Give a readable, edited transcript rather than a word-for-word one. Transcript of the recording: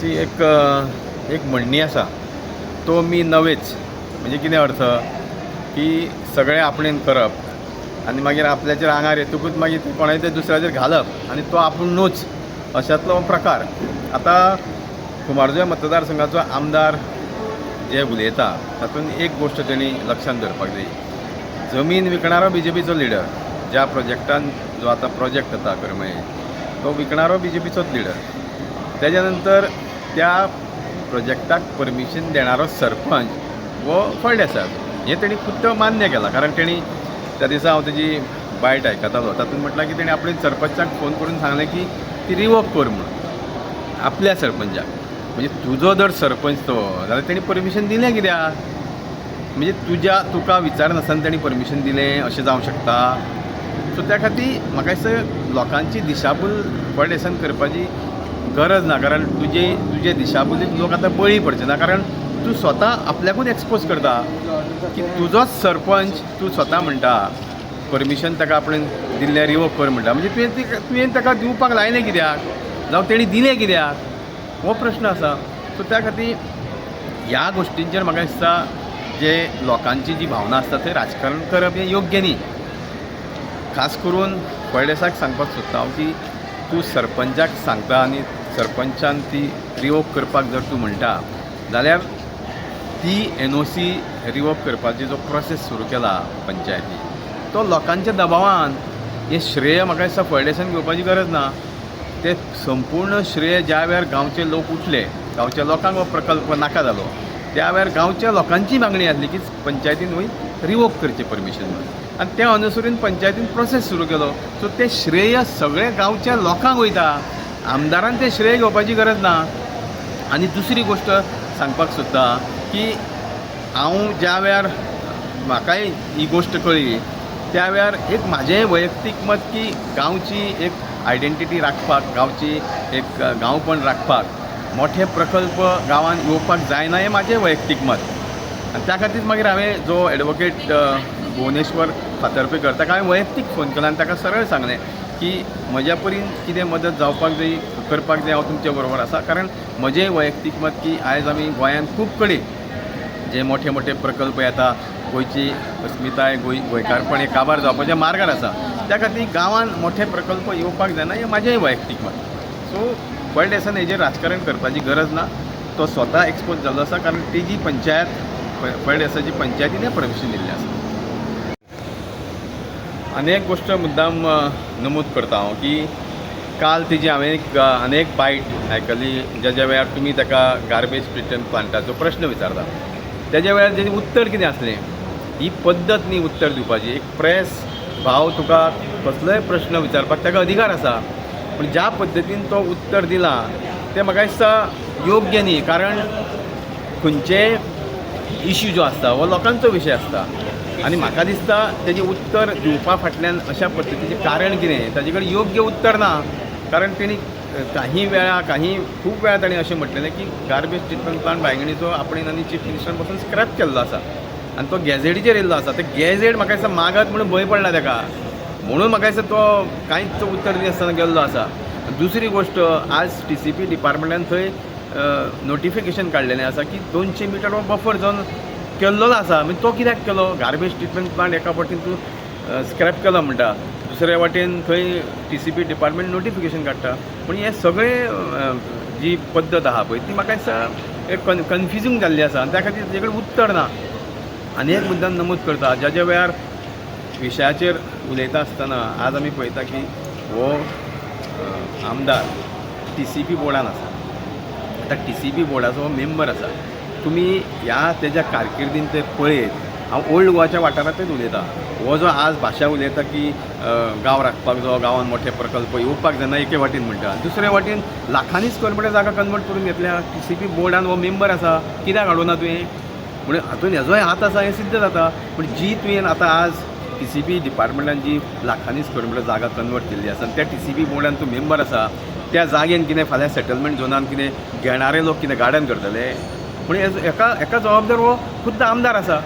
एक म्हणणी आसा, तो मी नवेच. म्हणजे कितें अर्थ की सगळें आपणेन करप आनी मागीर आपल्याचेर आंगार येतकूच मागीर ते कोणाय ते दुसऱ्याचेर घालप आनी तो आपूण नूच अशांतलो प्रकार. आतां कुमारजुव्या मतदारसंघाचो आमदार जे उलयता तातूंत एक गोश्ट तेणी लक्षांत धरपाक जाय. जमीन विकणारो BJPचो लिडर, ज्या प्रोजेक्टान जो आतां प्रोजेक्ट जाता करमय, तो विकणारो BJPचोच लिडर. तेज्या नंतर त्या प्रोजेक्टाक परमिशन देणारो सरपंच वो फळदेसाय. हें तेणी खुद्द मान्य केलां, कारण तेणी त्या दिसा हांव तेजी बायट आयकतालो, तातूंत म्हटलां की तेणी आपल्या सरपंचाक फोन करून सांगलें की ती रिवोक कर म्हणून आपल्या सरपंचाक. म्हणजे तुजो जर सरपंच तो जाल्यार तेणी परमिशन दिलें कित्याक? म्हणजे तुका विचारनासतना तेणी परमिशन दिलें अशें जावंक शकता. सो त्या खातीर म्हाका दिसता लोकांची दिशाभूल फळदेसान करपाची गरज ना, कारण तुजे दिशाभुलीक लोक आतां बळी पडचे ना. कारण तूं स्वता आपल्याकूच एक्सपोज करता की तुजोच सरपंच तूं स्वता म्हणटा परमिशन ताका आपणें दिल्लें रिवोक कर म्हणटा. म्हणजे तुवें ताका दिवपाक लायलें कित्याक, जावं तेणी दिलें कित्याक, हो प्रश्न आसा. सो त्या खातीर ह्या गोश्टींचेर म्हाका दिसता जे लोकांची जी भावना आसता थंय राजकारण करप हें योग्य न्ही. खास करून फळदेसाक सांगपाक सोदता हांव की तूं सरपंचाक सांगता आनी सरपंचान ती रिवोक करपाक जर तूं म्हणटा जाल्यार ती NOC रिवोक करपाची जो प्रोसेस सुरू केला पंचायती, तो लोकांच्या दबावान हें श्रेय म्हाका दिसता फळदेसान घेवपाची गरज ना. ते संपूर्ण श्रेय ज्या वेळार गांवचे लोक उठले, गांवच्या लोकांक हो प्रकल्प नाका जालो, त्या वेळार गांवच्या लोकांची मागणी आसली की पंचायतीन वय रिवोक करचें परमिशन म्हणून, आनी त्या अनुसरून पंचायतीन प्रोसेस सुरू केलो. सो ते श्रेय सगळे गांवच्या लोकांक वयता, आमदारान ते श्रेय घेवपाची गरज ना. आनी दुसरी गोश्ट सांगपाक सोदता की हांव ज्या वेळार म्हाकाय ही गोश्ट कळ्ळी त्या वेळार एक म्हाजें वैयक्तीक मत की गांवची एक आयडेंटिटी राखपाक, गांवची एक गांवपण राखपाक मोठे प्रकल्प गांवांत येवपाक जायना हें म्हाजें वैयक्तीक मत. आनी त्या खातीर मागीर हांवें जो एडवोकेट भुवनेश्वर फातर्पेकर ताका हांवें वैयक्तीक फोन केलो आनी ताका सरळ सांगलें की म्हज्या परीन कितें मदत जावपाक जाय करपाक जाय हांव तुमचे बरोबर आसा. कारण म्हजें वैयक्तीक मत की आयज आमी गोंयांत खूब कडेन जे मोठे मोठे प्रकल्प येता, गोंयची अस्मिताय गोंयकारपण हे काबार जावपाच्या मार्गार आसा. त्या खातीर गांवांत मोठे प्रकल्प येवपाक जायना हें म्हाजेंय वैयक्तीक मत. सो फळदेसान हेजेर राजकारण करपाची गरज ना. तो स्वता एक्सपोज जाल्लो आसा, कारण तेजी पंचायत फळदेसाची पंचायतीन परमिशन दिल्लें आसा. आनी एक गोश्ट मुद्दाम नमूद करता हांव की काल तेजी हांवें आनी एक बायट आयकली ज्या वेळार तुमी ताका गार्बेज ट्रिटमेंट प्लांटाचो प्रश्न विचारता, तेज्या वेळार तेजें उत्तर कितें आसलें, ही पद्दत न्ही उत्तर दिवपाची. एक प्रेस भाव तुका कसलोय प्रश्न विचारपाक ताका अधिकार आसा, पूण ज्या पद्दतीन तो उत्तर दिलां तें म्हाका दिसता योग्य न्ही. कारण खंयचेय इश्यू जो आसता हो लोकांचो विशय आसता आनी म्हाका दिसता तेजें उत्तर दिवपा फाटल्यान अशा पद्दतीचें कारण कितें ताजे कडेन योग्य उत्तर ना. कारण तेणी खूब वेळा ताणें अशें म्हटलेलें की गार्बेज ट्रिटमेंट प्लांट बायगणीचो आपणें आनी चीफ मिनिस्टरान पासून स्क्रॅप केल्लो आसा आनी तो गॅझेटीचेर येयल्लो आसा. ते गॅझेट म्हाका दिसता मागत म्हणून भंय पडला ताका, म्हणून म्हाका दिसता तो कांयच उत्तर दिनासतना गेल्लो आसा. दुसरी गोश्ट, आज TCP डिपार्टमेंटान थंय नोटिफिकेशन काडलेलें आसा की 200 मिटर हो बफर झोन केल्लो आसा. म्हणजे तो कित्याक केलो? गार्बेज ट्रिटमेंट प्लांट एका वाटेन तूं स्क्रॅप केलो म्हणटा, दुसऱ्या वाटेन थंय TCP डिपार्टमेंट नोटिफिकेशन काडटा. पूण हे सगळें जी पद्दत आहा पळय ती म्हाका दिसता एक कन्फ्युजींग जाल्ली आसा आनी त्या खातीर तेजे कडेन उत्तर ना. आनी एक मुद्दाम नमूद करता, ज्या वेळार विशयाचेर उलयता आसतना आज आमी पळयता की हो आमदार TCP बोर्डान आसा. आतां TCP बोर्डाचो हो मेंबर आसा. तुमी ह्या तेज्या कारकिर्दीन ते पळयत, हांव ओल्ड गोवाच्या वाठारांतूच उलयतां. हो जो आज भाशा उलयता की गांव राखपाक जाय, गांवांत मोठे प्रकल्प येवपाक जायना एके वाटेन म्हणटा, दुसरे वाटेन लाखांनी स्क्वेअर मिटर जागा कन्वर्ट करून घेतल्या. TCP बोर्डान हो मेंबर आसा, कित्याक हाडूना तुवें? म्हणजे हातून हेजोय हात आसा हें सिद्ध जाता. पूण जी तुवें आतां आज TCP डिपार्टमेंटान जी लाखांनी स्क्वेअर मिटर जागा कन्वर्ट केल्ली आसा त्या TCP बोर्डान तूं मेंबर आसा, त्या जागेन कितें फाल्यां सेटलमेंट झोनान कितें घेणारे लोक कितें गार्डन करतले? म्हणजे एका जबाबदार हो खुद्द आमदार आसा.